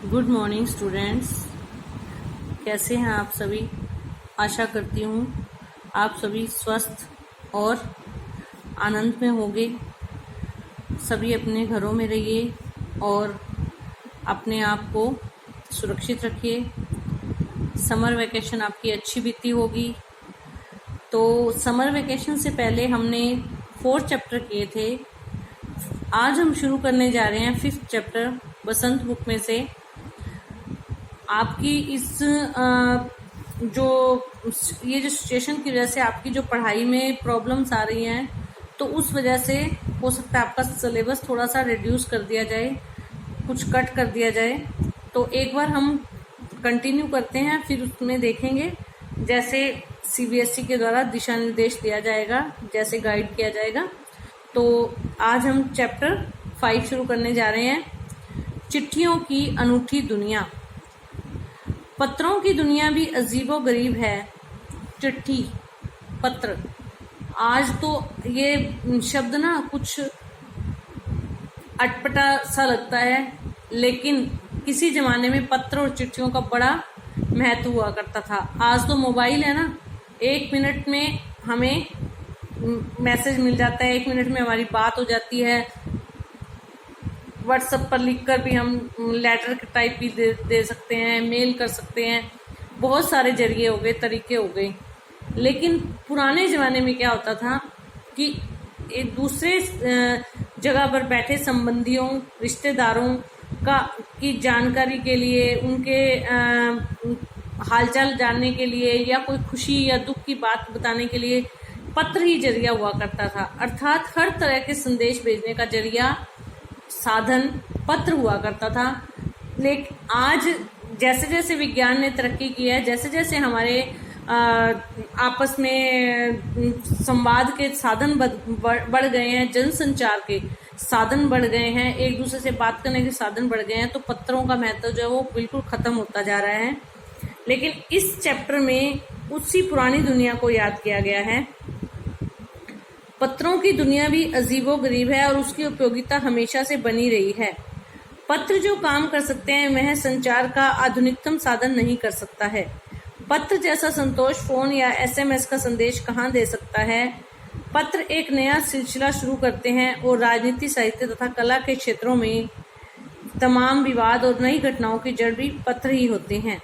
Good morning students. कैसे हैं आप सभी? आशा करती हूँ आप सभी स्वस्थ और आनंद में होंगे। सभी अपने घरों में रहिए और अपने आप को सुरक्षित रखिए। समर वैकेशन आपकी अच्छी बीती होगी। तो समर वैकेशन से पहले हमने 4 चैप्टर किए थे। आज हम शुरू करने जा रहे हैं 5th चैप्टर बसंत बुक में से। आपकी इस जो सिचुएशन की वजह से आपकी जो पढ़ाई में प्रॉब्लम्स आ रही हैं, तो उस वजह से हो सकता है आपका सिलेबस थोड़ा सा रिड्यूस कर दिया जाए, कुछ कट कर दिया जाए। तो एक बार हम कंटिन्यू करते हैं, फिर उसमें देखेंगे जैसे सीबीएसई के द्वारा दिशा निर्देश दिया जाएगा, जैसे गाइड किया जाएगा। तो आज हम चैप्टर 5 शुरू करने जा रहे हैं, चिट्ठियों की अनूठी दुनिया। पत्रों की दुनिया भी अजीबो गरीब है। चिट्ठी, पत्र, आज तो ये शब्द ना कुछ अटपटा सा लगता है, लेकिन किसी जमाने में पत्र और चिट्ठियों का बड़ा महत्व हुआ करता था। आज तो मोबाइल है ना, 1 मिनट में हमें मैसेज मिल जाता है, 1 मिनट में हमारी बात हो जाती है। व्हाट्सएप पर लिखकर भी हम लेटर टाइप भी दे सकते हैं, मेल कर सकते हैं। बहुत सारे जरिए हो गए, तरीके हो गए। लेकिन पुराने ज़माने में क्या होता था कि एक दूसरे जगह पर बैठे संबंधियों, रिश्तेदारों की जानकारी के लिए, उनके हालचाल जानने के लिए, या कोई खुशी या दुख की बात बताने के लिए पत्र ही जरिया हुआ करता था। अर्थात हर तरह के संदेश भेजने का जरिया, साधन पत्र हुआ करता था। लेकिन आज जैसे जैसे विज्ञान ने तरक्की की है, जैसे जैसे हमारे आपस में संवाद के साधन बढ़ गए हैं, जनसंचार के साधन बढ़ गए हैं, एक दूसरे से बात करने के साधन बढ़ गए हैं, तो पत्रों का महत्व जो है वो बिल्कुल खत्म होता जा रहा है। लेकिन इस चैप्टर में उसी पुरानी दुनिया को याद किया गया है। पत्रों की दुनिया भी अजीबो गरीब है और उसकी उपयोगिता हमेशा से बनी रही है। पत्र जो काम कर सकते हैं वह संचार का आधुनिकतम साधन नहीं कर सकता है। पत्र जैसा संतोष फोन या एसएमएस का संदेश कहाँ दे सकता है। पत्र एक नया सिलसिला शुरू करते हैं और राजनीति, साहित्य तथा कला के क्षेत्रों में तमाम विवाद और नई घटनाओं की जड़ भी पत्र ही होते हैं।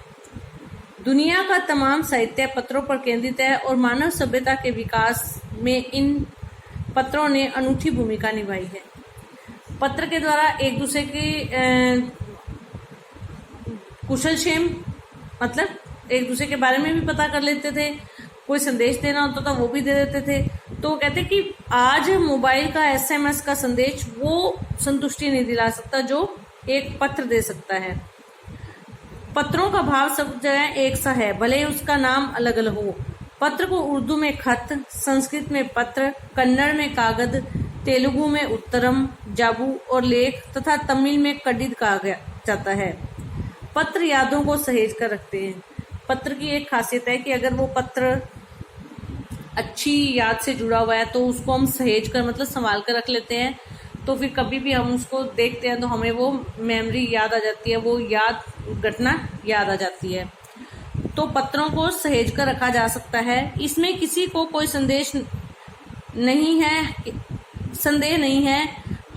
दुनिया का तमाम साहित्य पत्रों पर केंद्रित है और मानव सभ्यता के विकास में इन पत्रों ने अनूठी भूमिका निभाई है। पत्र के द्वारा एक दूसरे की कुशलक्षेम, मतलब एक दूसरे के बारे में भी पता कर लेते थे। कोई संदेश देना होता था वो भी दे देते थे। तो कहते कि आज मोबाइल का एसएमएस का संदेश वो संतुष्टि नहीं दिला सकता जो एक पत्र दे सकता है। पत्रों का भाव सब जगह एक सा है, भले ही उसका नाम अलग अलग हो। पत्र को उर्दू में खत, संस्कृत में पत्र, कन्नड़ में कागद, तेलुगु में उत्तरम, जाबू और लेख तथा तमिल में कडिद कहा जाता है। पत्र यादों को सहेज कर रखते हैं। पत्र की एक खासियत है कि अगर वो पत्र अच्छी याद से जुड़ा हुआ है तो उसको हम सहेज कर, मतलब संभाल कर रख लेते हैं। तो फिर कभी भी हम उसको देखते हैं तो हमें वो मेमोरी याद आ जाती है, वो घटना याद आ जाती है। तो पत्रों को सहेज कर रखा जा सकता है। इसमें किसी को कोई संदेह नहीं है।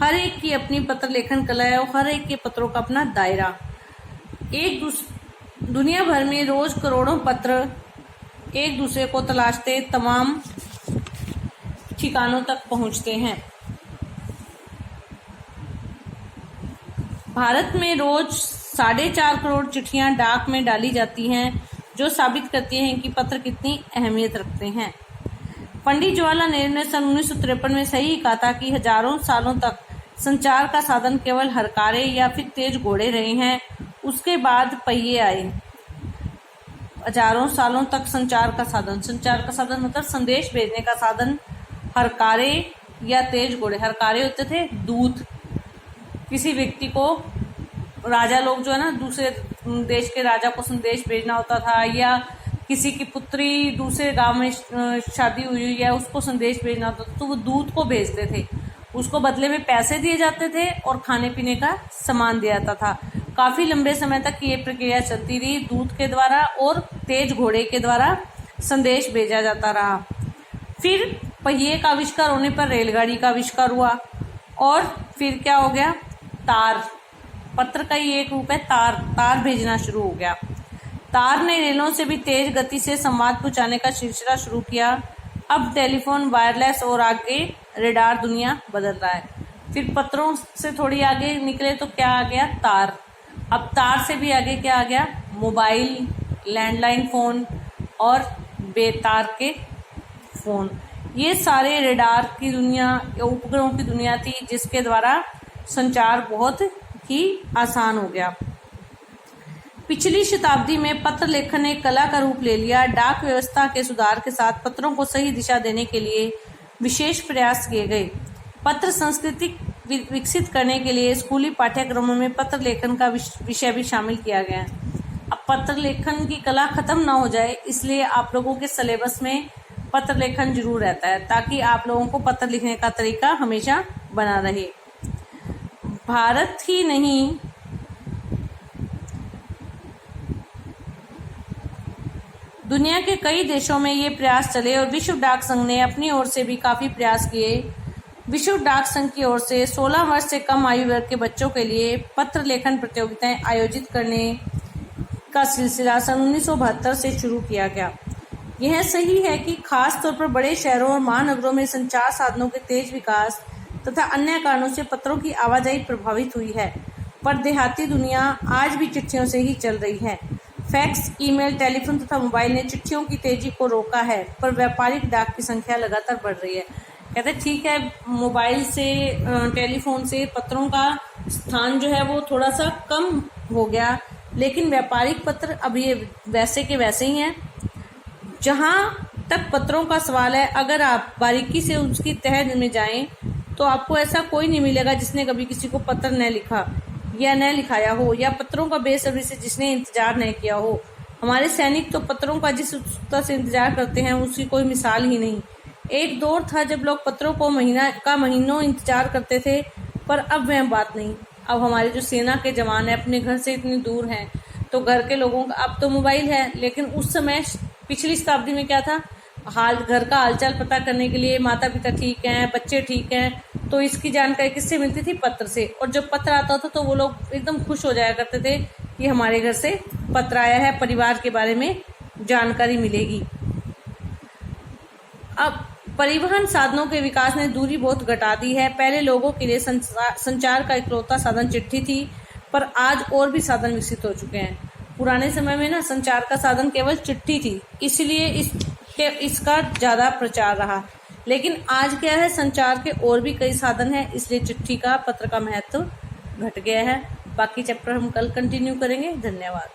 हर एक की अपनी पत्र लेखन कला है और हर एक के पत्रों का अपना दायरा। दुनिया भर में रोज करोड़ों पत्र एक दूसरे को तलाशते तमाम ठिकानों तक पहुंचते हैं। भारत में रोज 4.5 करोड़ चिट्ठियां डाक में डाली जाती हैं, जो साबित करती हैं कि पत्र कितनी अहमियत रखते हैं। पंडित जवाहरलाल नेहरू ने सन 1953 में सही कहा था कि हजारों सालों तक संचार का साधन केवल हरकारे या फिर तेज घोड़े रहे हैं, उसके बाद पहिए आए। हजारों सालों तक संचार का साधन मतलब संदेश भेजने का साधन हरकारे या तेज घोड़े। हरकारे होते थे दूत, किसी व्यक्ति को, राजा लोग जो है ना, दूसरे देश के राजा को संदेश भेजना होता था, या किसी की पुत्री दूसरे गांव में शादी हुई है उसको संदेश भेजना होता था, तो वो दूत को भेजते थे। उसको बदले में पैसे दिए जाते थे और खाने पीने का सामान दिया जाता था। काफी लंबे समय तक ये प्रक्रिया चलती रही। दूत के द्वारा और तेज घोड़े के द्वारा संदेश भेजा जाता रहा। फिर पहिए का आविष्कार होने पर रेलगाड़ी का आविष्कार हुआ और फिर क्या हो गया, तार। पत्र का ही एक रूप है तार। तार भेजना शुरू हो गया। तार ने रेलों से भी तेज गति से संवाद पहुंचाने का सिलसिला शुरू किया। अब टेलीफोन, वायरलेस और आगे रेडार दुनिया बदल रहा है। फिर पत्रों से थोड़ी आगे निकले तो क्या आ गया, तार। अब तार से भी आगे क्या आ गया, मोबाइल, लैंडलाइन फोन और बेतार के फोन। ये सारे रेडार की दुनिया या उपग्रहों की दुनिया थी जिसके द्वारा संचार बहुत ही आसान हो गया। पिछली शताब्दी में पत्र लेखन ने कला का रूप ले लिया। डाक व्यवस्था के सुधार के साथ पत्रों को सही दिशा देने के लिए विशेष प्रयास किए गए। पत्र संस्कृति विकसित करने के लिए स्कूली पाठ्यक्रमों में पत्र लेखन का विषय भी शामिल किया गया है। अब पत्र लेखन की कला खत्म ना हो जाए, इसलिए आप लोगों के सिलेबस में पत्र लेखन जरूर रहता है, ताकि आप लोगों को पत्र लिखने का तरीका हमेशा बना रहे। भारत ही नहीं, दुनिया के कई देशों में ये प्रयास चले और विश्व डाक संघ ने अपनी ओर से भी काफी प्रयास किए। विश्व डाक संघ की ओर से 16 वर्ष से कम आयु वर्ग के बच्चों के लिए पत्र लेखन प्रतियोगिताएं आयोजित करने का सिलसिला सन 1972 से शुरू किया गया। यह सही है कि खास तौर पर बड़े शहरों और महानगरों में संचार साधनों के तेज विकास तथा अन्य कारणों से पत्रों की आवाजाही प्रभावित हुई है, पर देहाती दुनिया आज भी चिट्ठियों से ही चल रही है। फैक्स, ईमेल, टेलीफोन तथा मोबाइल ने चिट्ठियों की तेजी को रोका है, पर व्यापारिक डाक की संख्या लगातार बढ़ रही है। कहते ठीक है, मोबाइल से, टेलीफोन से पत्रों का स्थान जो है वो थोड़ा सा कम हो गया, लेकिन व्यापारिक पत्र अब ये वैसे के वैसे ही हैं। जहां तक पत्रों का सवाल है, अगर आप बारीकी से उसकी तह में जाएं तो आपको ऐसा कोई नहीं मिलेगा जिसने कभी किसी को पत्र न लिखा या न लिखाया हो, या पत्रों का बेसब्री से जिसने इंतजार न किया हो। हमारे सैनिक तो पत्रों का जिस उत्सुकता से इंतजार करते हैं उसकी कोई मिसाल ही नहीं। एक दौर था जब लोग पत्रों को महीनों इंतजार करते थे, पर अब वह बात नहीं। अब हमारे जो सेना के जवान हैं अपने घर से इतनी दूर हैं, तो घर के लोगों का अब तो मोबाइल है, लेकिन उस समय पिछली शताब्दी में क्या था, घर का हालचाल पता करने के लिए माता पिता ठीक हैं, बच्चे ठीक हैं, तो इसकी जानकारी किससे मिलती थी, पत्र से। और जब पत्र आता था तो वो लोग एकदम खुश हो जाया करते थे कि हमारे घर से पत्र आया है, परिवार के बारे में जानकारी मिलेगी। अब परिवहन साधनों के विकास ने दूरी बहुत घटा दी है। पहले लोगों के लिए संचार का इकलौता साधन चिट्ठी थी, पर आज और भी साधन विकसित हो चुके हैं। पुराने समय में संचार का साधन केवल चिट्ठी थी, इसलिए इसका ज्यादा प्रचार रहा। लेकिन आज क्या है, संचार के और भी कई साधन हैं, इसलिए चिट्ठी का, पत्र का महत्व घट गया है। बाकी चैप्टर हम कल कंटिन्यू करेंगे। धन्यवाद।